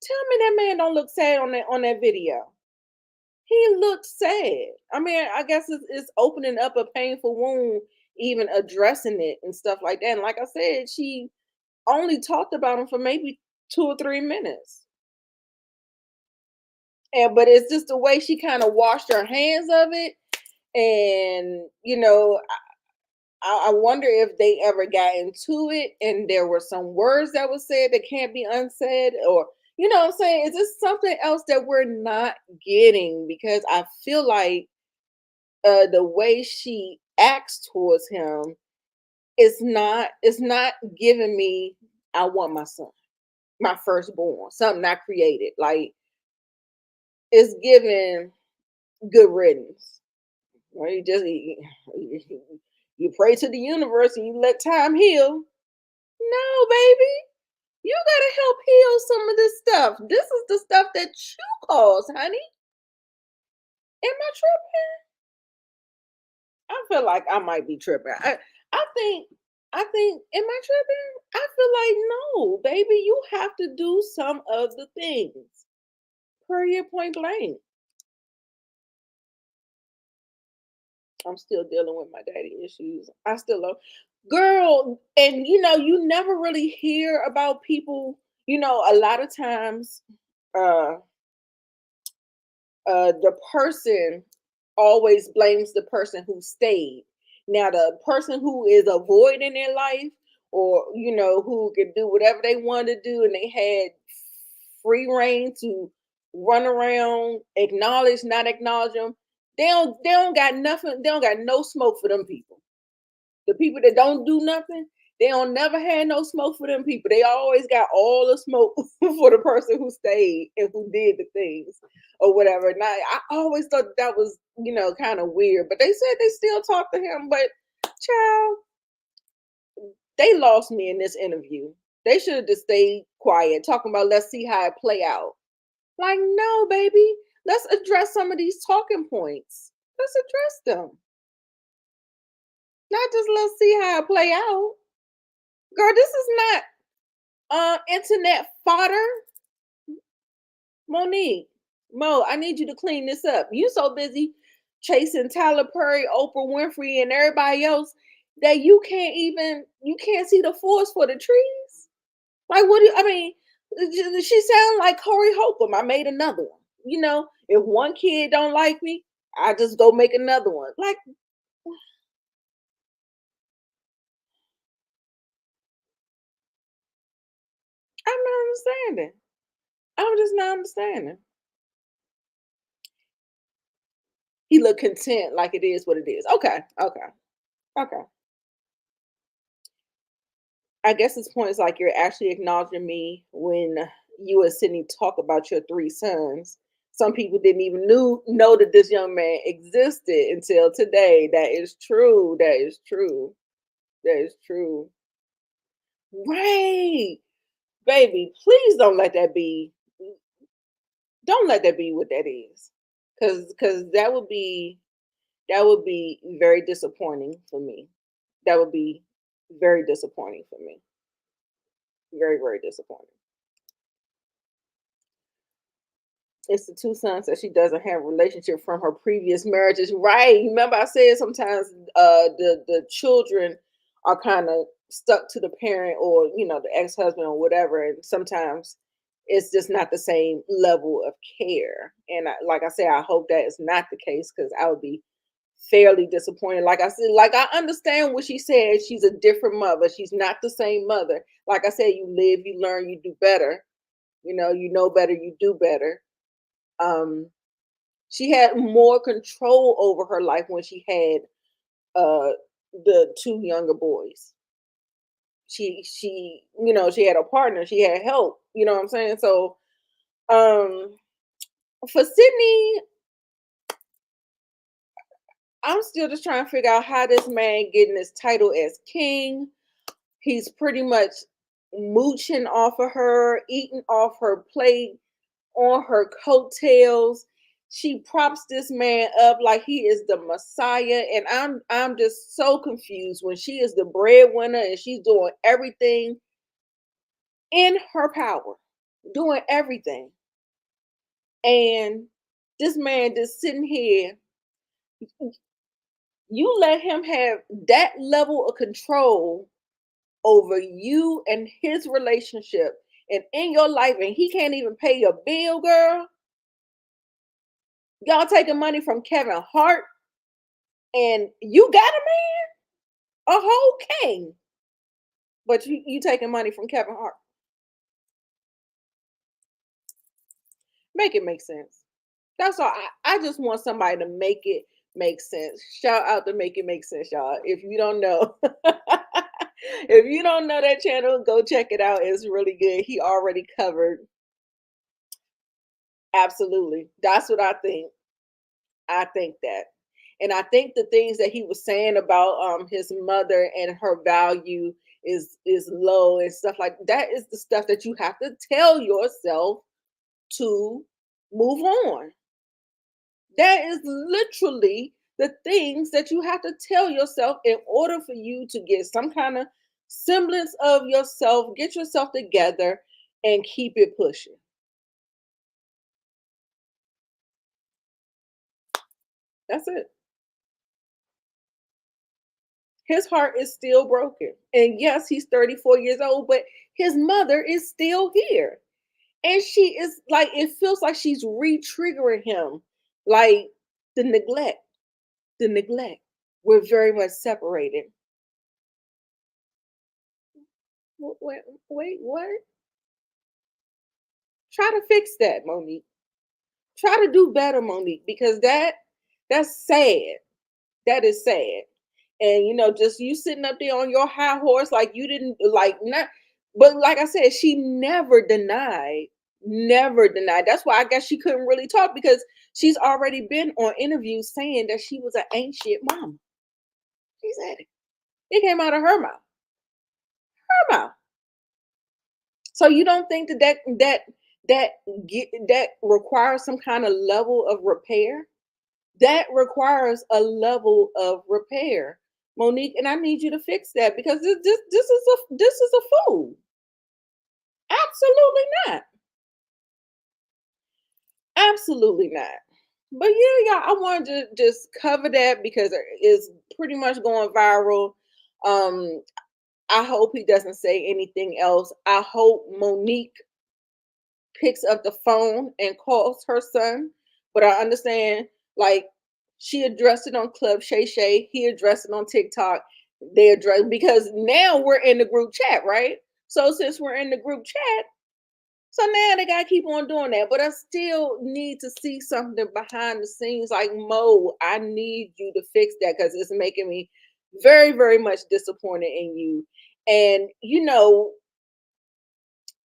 Speaker 1: Tell me that man don't look sad on that video. He looks sad. I mean, I guess it's opening up a painful wound, even addressing it and stuff like that. And like I said, she only talked about him for maybe 2 or 3 minutes. And but it's just the way she kind of washed her hands of it. And I wonder if they ever got into it and there were some words that were said that can't be unsaid, or you know what I'm saying? Is this something else that we're not getting? Because I feel like the way she acts towards him is not giving me, I want my son, my firstborn, something I created. Like, it's giving good riddance. Or you pray to the universe and you let time heal. No, baby. You gotta help heal some of this stuff. This is the stuff that you caused, honey. Am I tripping? I feel like I might be tripping. I think am I tripping? I feel like no, baby, you have to do some of the things. Period, point blank. I'm still dealing with my daddy issues. I still love girl, and you never really hear about people, a lot of times uh the person always blames the person who stayed. Now, the person who is avoiding their life, or who could do whatever they wanted to do, and they had free reign to run around, acknowledge, not acknowledge them. They don't got nothing. They don't got no smoke for them people. The people that don't do nothing, they don't never had no smoke for them people. They always got all the smoke for the person who stayed and who did the things or whatever. And I always thought that was, kind of weird. But they said they still talk to him. But child, they lost me in this interview. They should have just stayed quiet, talking about let's see how it play out. Like, no, baby, let's address some of these talking points. Let's address them. Not just let's see how it play out. Girl, this is not internet fodder. Monique, Mo, I need you to clean this up. You so busy chasing Tyler Perry, Oprah Winfrey, and everybody else that you can't see the forest for the trees. Like, what do you, I mean, she sounds like Corey Holcomb. I made another one. If one kid don't like me, I just go make another one. Like, I'm not understanding. I'm just not understanding. He looked content, like it is what it is. Okay, okay, okay. I guess this point is like you're actually acknowledging me when you and Sydney talk about your three sons. Some people didn't even know that this young man existed until today. That is true. That is true. That is true. Right. Baby, please don't let that be. Don't let that be what that is. Cause that would be very disappointing for me. That would be very disappointing for me. Very, very disappointing. It's the two sons that she doesn't have a relationship from her previous marriages. Right. Remember I said sometimes the children are kind of stuck to the parent or the ex-husband or whatever. And sometimes it's just not the same level of care. And like I said, I hope that is not the case because I would be fairly disappointed. Like I said, like I understand what she said. She's a different mother. She's not the same mother. Like I said, you live, you learn, you do better. You know better, you do better. um she had more control over her life when she had uh the two younger boys. She had a partner, she had help, you know what I'm saying? So um for Sydney, I'm still just trying to figure out how this man getting his title as king. He's pretty much mooching off of her, eating off her plate, on her coattails. She props this man up like he is the Messiah, and I'm just so confused when she is the breadwinner and she's doing everything in her power, doing everything, and this man just sitting here. You let him have that level of control over you and his relationship and in your life, and he can't even pay your bill, girl. Y'all taking money from Kevin Hart, and you got a whole king, but you taking money from Kevin Hart. Make it make sense. That's all. I just want somebody to make it make sense. Shout out to Make It Make Sense, y'all. If you don't know, if you don't know that channel, go check it out. It's really good. He already covered. Absolutely. That's what I think. I think that. And I think the things that he was saying about his mother and her value is low and stuff like that is the stuff that you have to tell yourself to move on. That is literally the things that you have to tell yourself in order for you to get some kind of semblance of yourself, get yourself together, and keep it pushing. That's it. His heart is still broken. And yes, he's 34 years old, but his mother is still here. And she is like, it feels like she's re-triggering him. Like the neglect, the neglect. We're very much separated. Wait, wait, what? Try to fix that, Monique. Try to do better, Monique, because that's sad. That is sad. And just you sitting up there on your high horse, like you didn't like not. But like I said, she never denied. That's why I guess she couldn't really talk because she's already been on interviews saying that she was an ain't shit mama. She said it. It came out of her mouth. Her mouth. So you don't think that requires some kind of level of repair? That requires a level of repair, Monique, and I need you to fix that because this is a fool. Absolutely not. Absolutely not. But yeah, y'all, I wanted to just cover that because it's pretty much going viral. Um, I hope he doesn't say anything else. I hope Monique picks up the phone and calls her son. But I understand, like, she addressed it on Club Shay. He addressed it on TikTok. They addressed because now we're in the group chat, right? So since we're in the group chat, So now they gotta keep on doing that. But I still need to see something behind the scenes. Like, Mo, I need you to fix that because it's making me very, very much disappointed in you. And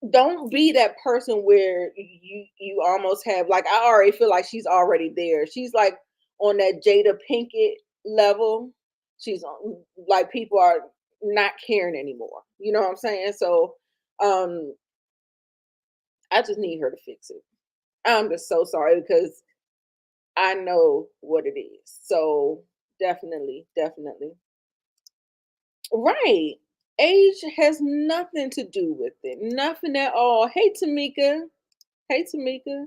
Speaker 1: don't be that person where you almost have, like, I already feel like she's already there. She's like on that Jada Pinkett level. She's on, like, people are not caring anymore. You know what I'm saying? So um I just need her to fix it. I'm just so sorry because I know what it is. So definitely, definitely. Right. Age has nothing to do with it. Nothing at all. Hey, Tamika. Hey, Tamika.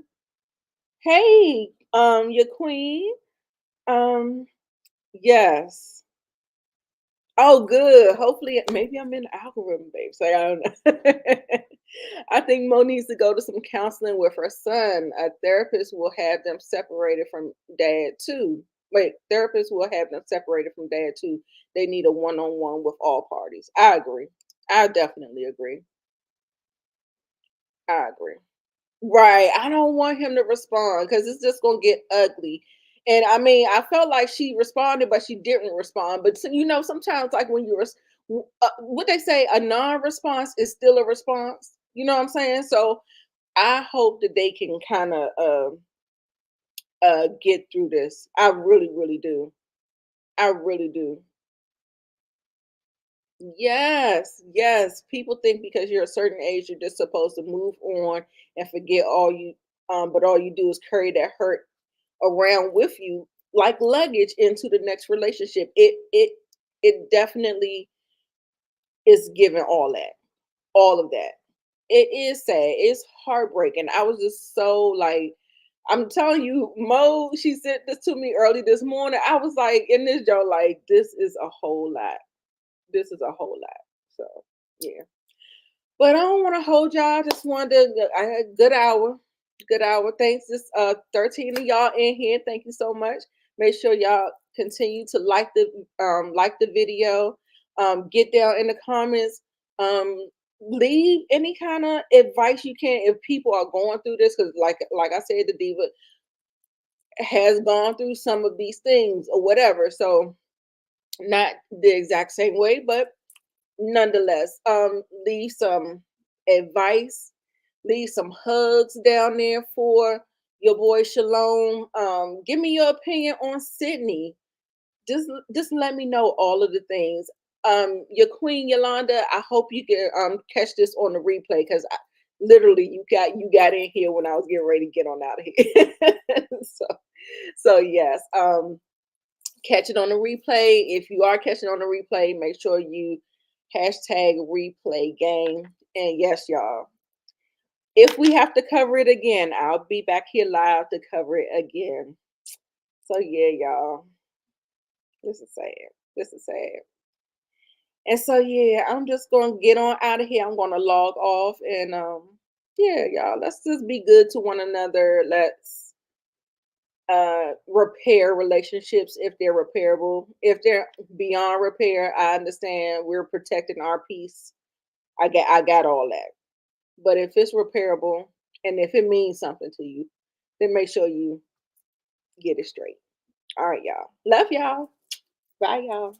Speaker 1: Hey, your queen. Um, yes. Oh, good. Hopefully, maybe I'm in the algorithm, babe. So I don't know. I think Mo needs to go to some counseling with her son. A therapist will have them separated from dad too. Wait, therapists will have them separated from dad too. They need a one-on-one with all parties. I agree. I definitely agree. I agree. Right. I don't want him to respond because it's just gonna get ugly. And I mean, I felt like she responded, but she didn't respond. But sometimes, like, when what they say, a non-response is still a response. You know what I'm saying? So I hope that they can kind of get through this. I really, really do. I really do. Yes, yes. People think because you're a certain age, you're just supposed to move on and forget but all you do is carry that hurt around with you like luggage into the next relationship. It definitely is giving all of that. It is sad. It's heartbreaking. I was just so like, I'm telling you, Mo, she sent this to me early this morning. I was like in this joke, like, this is a whole lot. This is a whole lot. So yeah. But I don't want to hold y'all. I just wanted to, I had a good hour. Good hour. Thanks. Just 13 of y'all in here. Thank you so much. Make sure y'all continue to like the video. Get down in the comments. Leave any kind of advice you can if people are going through this, because like I said, the diva has gone through some of these things or whatever. So not the exact same way, but nonetheless, leave some advice, leave some hugs down there for your boy Shalom. Give me your opinion on Sydney. Just let me know all of the things. Your queen Yolanda, I hope you can catch this on the replay because literally you got in here when I was getting ready to get on out of here. so yes. Catch it on the replay. If you are catching on the replay, make sure you hashtag replay game. And yes, y'all, if we have to cover it again, I'll be back here live to cover it again. So yeah, y'all, this is sad. This is sad. And so yeah, I'm just gonna get on out of here. I'm gonna log off and yeah, y'all, let's just be good to one another. Let's repair relationships if they're repairable. If they're beyond repair, I understand we're protecting our peace. I got all that. But if it's repairable and if it means something to you, then make sure you get it straight. All right, y'all. Love y'all. Bye, y'all.